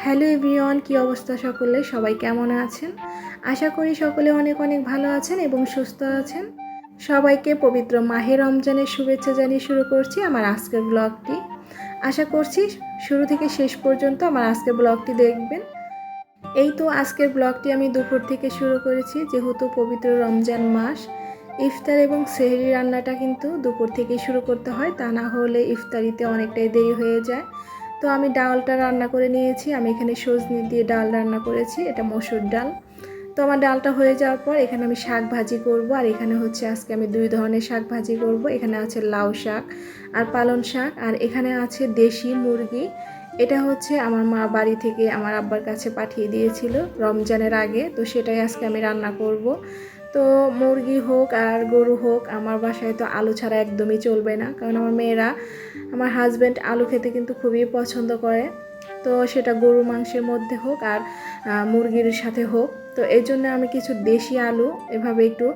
Hello everyone, কী অবস্থা সকলে? সবাই কেমন আছেন? আশা করি সকলে অনেক অনেক ভালো আছেন এবং সুস্থ আছেন। সবাইকে পবিত্র মাহে রমজানের শুভেচ্ছা জানিয়ে শুরু করছি আমার আজকের ব্লগটি। আশা করছি শুরু থেকে শেষ পর্যন্ত আমার আজকের ব্লগটি দেখবেন। এই তো আজকের ব্লগটি আমি দুপুর থেকে শুরু করেছি, যেহেতু পবিত্র রমজান মাস। ইফতার এবং সেহরি রান্নাটা কিন্তু দুপুর থেকেই শুরু করতে হয়, তা না হলে ইফতারিতে অনেকটাই দেরি হয়ে যায়। তো আমি ডালটা রান্না করে নিয়েছি। আমি এখানে সজনে দিয়ে ডাল রান্না করেছি, এটা মসুর ডাল। তো আমার ডালটা হয়ে যাওয়ার পর এখানে আমি শাক ভাজি করব। আর এখানে হচ্ছে আজকে আমি 2 ধরনের শাক ভাজি করব। এখানে আছে লাউ শাক আর পালং শাক, আর এখানে আছে দেশি মুরগি। এটা হচ্ছে আমার মা বাড়ি থেকে আমার আব্বার কাছে পাঠিয়ে দিয়েছিল রমজানের আগে, তো সেটাই আজকে আমি রান্না করব। তো মুরগি হোক আর গরু হোক, আমার বাসায় তো আলু ছাড়া একদমই চলবে না, কারণ আমার মেয়েরা, আমার হাজব্যান্ড আলু খেতে কিন্তু খুবই পছন্দ করে। তো সেটা গরু মাংসের মধ্যে হোক আর মুরগির সাথে হোক। তো এই জন্য আমি কিছু দেশি আলু এভাবে একটু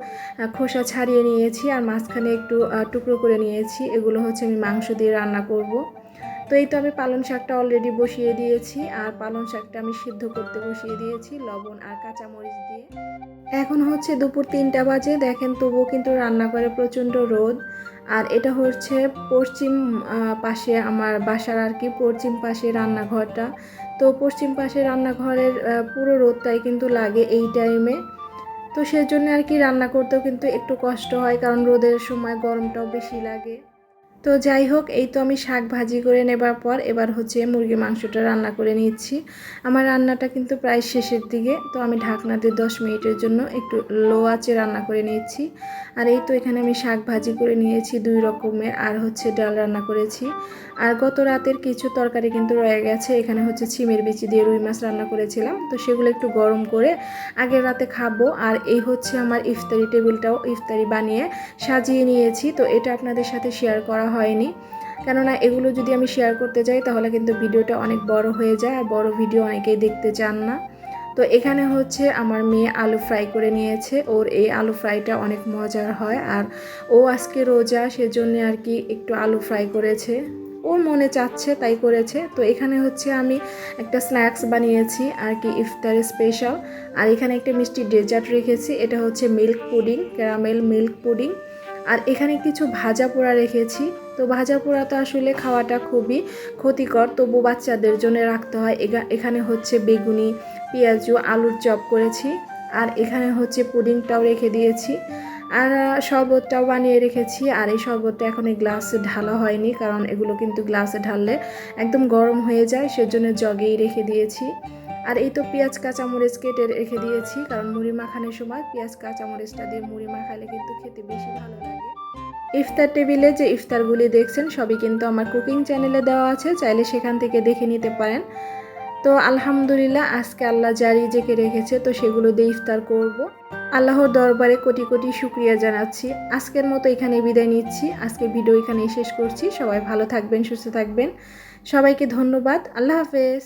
খোসা ছাড়িয়ে নিয়েছি আর মাঝখানে একটু টুকরো করে নিয়েছি। এগুলো হচ্ছে আমি মাংস দিয়ে রান্না করব। তো এই তো আমি পালং শাকটা অলরেডি বসিয়ে দিয়েছি, আর পালং শাকটা আমি সিদ্ধ করতে বসিয়ে দিয়েছি লবণ আর কাঁচামরিচ দিয়ে। এখন হচ্ছে দুপুর 3টা বাজে, দেখেন তবুও কিন্তু রান্নাঘরে প্রচণ্ড রোদ। আর এটা হচ্ছে পশ্চিম পাশে আমার বাসার আর কি, পশ্চিম পাশে রান্নাঘরটা। তো পশ্চিম পাশে রান্নাঘরের পুরো রোদটাই কিন্তু লাগে এই টাইমে। তো সেজন্য আর কি রান্না করতেও কিন্তু একটু কষ্ট হয়, কারণ রোদের সময় গরমটাও বেশি লাগে। তো যাই হোক, এই তো আমি শাক ভাজি করে নেবার পর এবার হচ্ছে মুরগির মাংসটা রান্না করে নিচ্ছি। আমার রান্নাটা কিন্তু প্রায় শেষের দিকে, তো আমি ঢাকনা দিয়ে 10 মিনিটের জন্য একটু লো আঁচে রান্না করে নিচ্ছি। আর এই তো এখানে আমি শাক ভাজি করে নিয়েছি 2 রকমের, আর হচ্ছে ডাল রান্না করেছি। আর গত রাতের কিছু তরকারি কিন্তু রয়ে গেছে। এখানে হচ্ছে ছিমের বিচি দিয়ে রুই মাছ রান্না করেছিলাম, তো সেগুলো একটু গরম করে আগের রাতে খাবো। আর এই হচ্ছে আমার ইফতারি টেবিলটাও ইফতারি বানিয়ে সাজিয়ে নিয়েছি। তো এটা আপনাদের সাথে শেয়ার করা হয়নি, কেননা এগুলো যদি আমি শেয়ার করতে যাই তাহলে কিন্তু ভিডিওটা অনেক বড় হয়ে যায়, আর বড় ভিডিও অনেকেই দেখতে চান না। তো এখানে হচ্ছে আমার মেয়ে আলু ফ্রাই করে নিয়েছে। ওর এই আলু ফ্রাইটা অনেক মজার হয়, আর ও আজকে রোজা, সেজন্য আর কি একটু আলু ফ্রাই করেছে, ওর মনে চাচ্ছে তাই করেছে। তো এখানে হচ্ছে আমি একটা স্ন্যাক্স বানিয়েছি আর কি, ইফতারের স্পেশাল। আর এখানে একটা মিষ্টি ডেজার্ট রেখেছি, এটা হচ্ছে milk pudding, caramel milk pudding. আর এখানে কিছু ভাজা পোড়া রেখেছি। তো ভাজা পোড়া তো আসলে খাওয়াটা খুবই ক্ষতিকর, তবু বাচ্চাদের জন্য রাখতে হয়। এখানে হচ্ছে বেগুনি, পেঁয়াজু, আলুর চপ করেছি। আর এখানে হচ্ছে পুডিংটাও রেখে দিয়েছি, আর শরবতটাও বানিয়ে রেখেছি। আর এই শরবতটা এখন এই গ্লাসে ঢালা হয়নি, কারণ এগুলো কিন্তু গ্লাসে ঢাললে একদম গরম হয়ে যায়, সেজন্য জগেই রেখে দিয়েছি। আর এই তো পেঁয়াজ কাঁচামরিচ কেটে রেখে দিয়েছি, কারণ মুড়ি মাখানোর সময় পেঁয়াজ কাঁচামরিচটা দিয়ে মুড়ি মাখালে কিন্তু খেতে বেশি ভালো লাগে। ইফতার টেবিলে যে ইফতারগুলি দেখছেন সবই কিন্তু আমার কুকিং চ্যানেলে দেওয়া আছে, চাইলে সেখান থেকে দেখে নিতে পারেন। তো আলহামদুলিল্লাহ, আজকে আল্লাহ যা রিজিকে রেখেছে তো সেগুলো দিয়ে ইফতার করব। আল্লাহর দরবারে কোটি কোটি শুকরিয়া জানাচ্ছি। আজকের মতো এখানে বিদায় নিচ্ছি। আজকের ভিডিও এখানেই শেষ করছি। সবাই ভালো থাকবেন, সুস্থ থাকবেন। সবাইকে ধন্যবাদ। আল্লাহ হাফেজ।